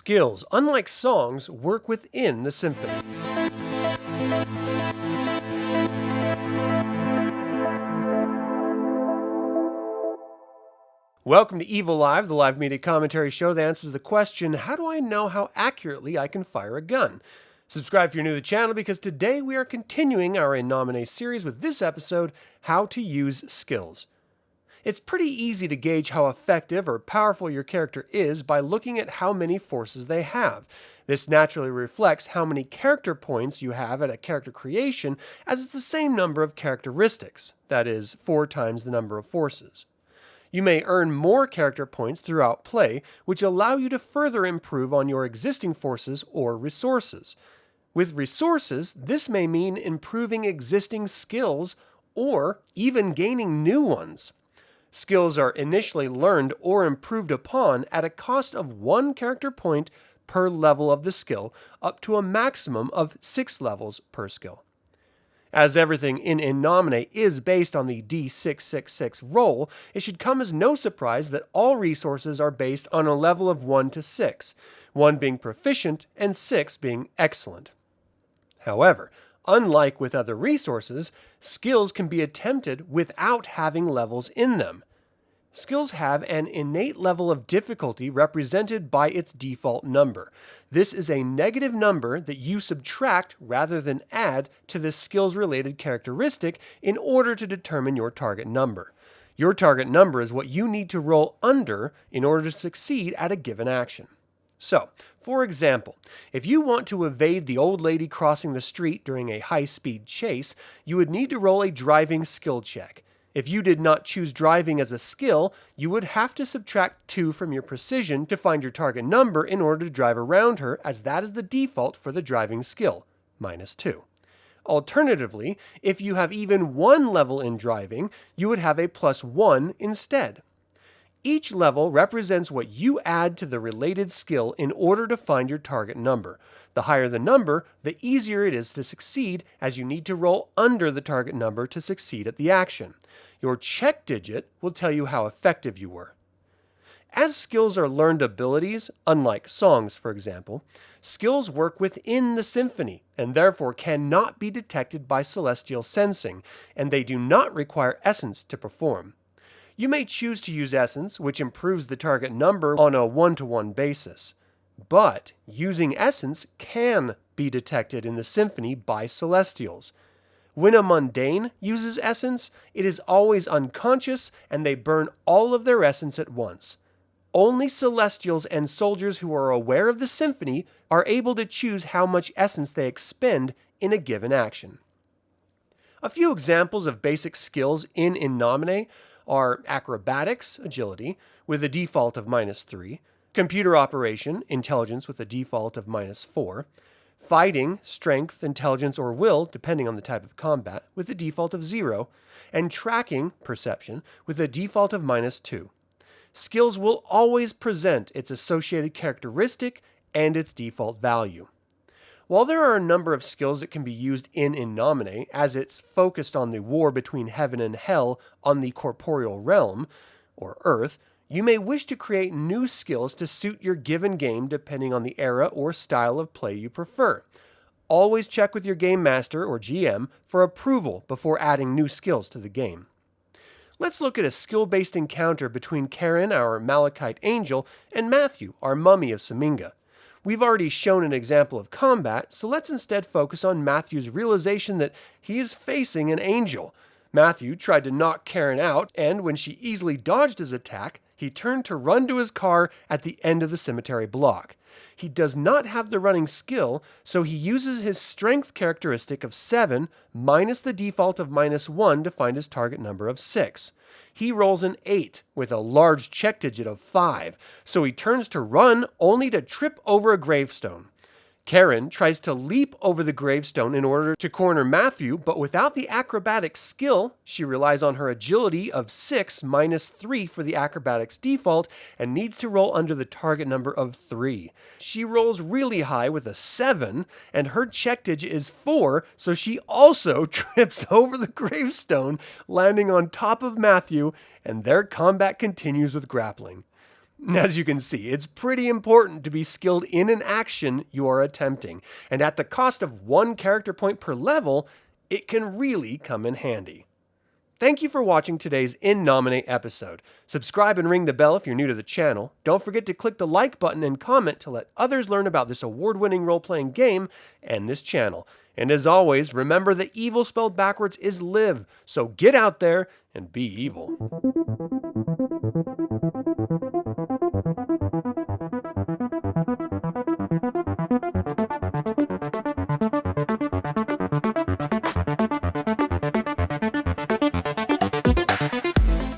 Skills, unlike songs, work within the symphony. Welcome to Evil Live, the live media commentary show that answers the question, how do I know how accurately I can fire a gun? Subscribe if you're new to the channel because today we are continuing our In Nomine series with this episode, How to Use Skills. It's pretty easy to gauge how effective or powerful your character is by looking at how many forces they have. This naturally reflects how many character points you have at a character creation, as it's the same number of characteristics, that is, 4 times the number of forces. You may earn more character points throughout play, which allow you to further improve on your existing forces or resources. With resources, this may mean improving existing skills or even gaining new ones. Skills are initially learned or improved upon at a cost of 1 character point per level of the skill, up to a maximum of 6 levels per skill. As everything in Nomine is based on the D666 roll, it should come as no surprise that all resources are based on a level of 1 to 6, 1 being proficient and 6 being excellent. However, unlike with other resources, skills can be attempted without having levels in them. Skills have an innate level of difficulty represented by its default number. This is a negative number that you subtract rather than add to the skills-related characteristic in order to determine your target number. Your target number is what you need to roll under in order to succeed at a given action. So, for example, if you want to evade the old lady crossing the street during a high-speed chase, you would need to roll a driving skill check. If you did not choose driving as a skill, you would have to subtract 2 from your precision to find your target number in order to drive around her, as that is the default for the driving skill, -2. Alternatively, if you have even 1 level in driving, you would have a +1 instead. Each level represents what you add to the related skill in order to find your target number. The higher the number, the easier it is to succeed, as you need to roll under the target number to succeed at the action. Your check digit will tell you how effective you were. As skills are learned abilities, unlike songs for example, skills work within the symphony and therefore cannot be detected by celestial sensing, and they do not require essence to perform. You may choose to use essence, which improves the target number on a 1-to-1 basis. But using essence can be detected in the symphony by celestials. When a mundane uses essence, it is always unconscious and they burn all of their essence at once. Only celestials and soldiers who are aware of the symphony are able to choose how much essence they expend in a given action. A few examples of basic skills in Nomine are acrobatics, agility, with a default of -3, computer operation, intelligence with a default of -4, fighting, strength, intelligence, or will, depending on the type of combat, with a default of 0, and tracking, perception, with a default of -2. Skills will always present its associated characteristic and its default value. While there are a number of skills that can be used in Nomine, as it's focused on the war between heaven and hell on the corporeal realm, or earth, you may wish to create new skills to suit your given game depending on the era or style of play you prefer. Always check with your game master or GM for approval before adding new skills to the game. Let's look at a skill-based encounter between Karen, our Malachite angel, and Matthew, our mummy of Seminga. We've already shown an example of combat, so let's instead focus on Matthew's realization that he is facing an angel. Matthew tried to knock Karen out, and when she easily dodged his attack, he turned to run to his car at the end of the cemetery block. He does not have the running skill, so he uses his strength characteristic of 7 minus the default of -1 to find his target number of 6. He rolls an 8 with a large check digit of 5, so he turns to run only to trip over a gravestone. Karen tries to leap over the gravestone in order to corner Matthew, but without the acrobatics skill, she relies on her agility of 6 minus 3 for the acrobatics default and needs to roll under the target number of 3. She rolls really high with a 7, and her check digit is 4, so she also trips over the gravestone, landing on top of Matthew, and their combat continues with grappling. As you can see, it's pretty important to be skilled in an action you are attempting, and at the cost of 1 character point per level, it can really come in handy. Thank you for watching today's In Nomine episode. Subscribe and ring the bell if you're new to the channel. Don't forget to click the like button and comment to let others learn about this award-winning role-playing game and this channel. And as always, remember that evil spelled backwards is live, so get out there and be evil.